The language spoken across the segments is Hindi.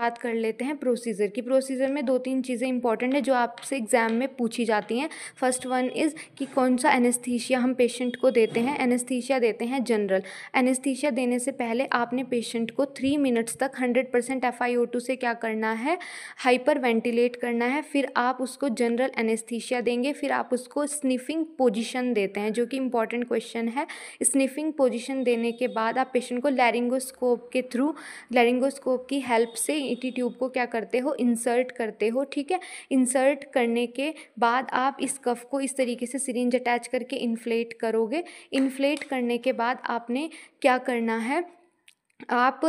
बात कर लेते हैं प्रोसीजर की। प्रोसीजर में 2-3 चीज़ें इंपॉर्टेंट है जो आपसे एग्ज़ाम में पूछी जाती हैं। फर्स्ट वन इज़ कि कौन सा एनेस्थीसिया हम पेशेंट को देते हैं। एनेस्थीसिया देते हैं जनरल। एनेस्थीसिया देने से पहले आपने पेशेंट को 3 मिनट्स तक 100% FiO2 से क्या करना है, हाइपर वेंटिलेट करना है। फिर आप उसको जनरल एनेस्थीसिया देंगे। फिर आप उसको स्निफिंग पोजीशन देते हैं, जो कि इंपॉर्टेंट क्वेश्चन है। स्निफिंग पोजीशन देने के बाद आप पेशेंट को लैरिंगोस्कोप के थ्रू, लैरिंगोस्कोप की हेल्प से ईटी ट्यूब को क्या करते हो, इंसर्ट करते हो। ठीक है, इंसर्ट करने के बाद आप इस कफ को इस तरीके से सिरिंज अटैच करके इन्फ्लेट करोगे। इन्फ्लेट करने के बाद आपने क्या करना है, आप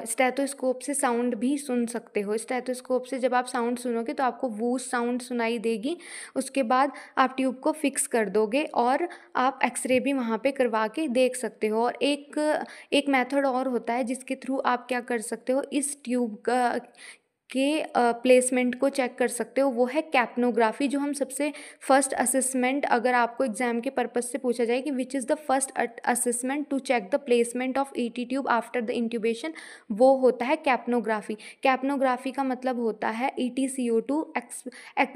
स्टेथोस्कोप से साउंड भी सुन सकते हो। स्टेथोस्कोप से जब आप साउंड सुनोगे तो आपको वूस साउंड सुनाई देगी। उसके बाद आप ट्यूब को फिक्स कर दोगे और आप एक्सरे भी वहाँ पे करवा के देख सकते हो। और एक मेथड और होता है जिसके थ्रू आप क्या कर सकते हो, इस ट्यूब के प्लेसमेंट को चेक कर सकते हो। वो है कैप्नोग्राफी, जो हम सबसे फर्स्ट असेसमेंट, अगर आपको एग्जाम के पर्पस से पूछा जाए कि which is the first assessment to check the placement of ET tube after the intubation, वो होता है कैप्नोग्राफी। कैप्नोग्राफी का मतलब होता है EtCO2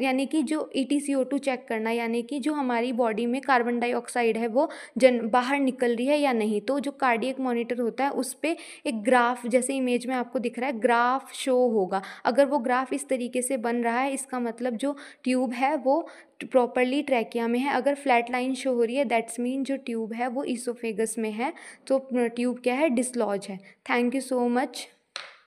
यानी कि जो EtCO2 चेक करना, यानी कि जो हमारी बॉडी में कार्बन डाइऑक्साइड है वो बाहर निकल रही है या नहीं। तो जो कार्डियक मॉनिटर होता है उस पर एक ग्राफ, जैसे इमेज में आपको दिख रहा है, ग्राफ शो होगा। अगर वो ग्राफ इस तरीके से बन रहा है, इसका मतलब जो ट्यूब है वो प्रॉपरली ट्रैकिया में है। अगर फ्लैट लाइन शो हो रही है, दैट्स मीन जो ट्यूब है वो ईसोफेगस में है। तो ट्यूब क्या है, डिसलॉज है। Thank you so much.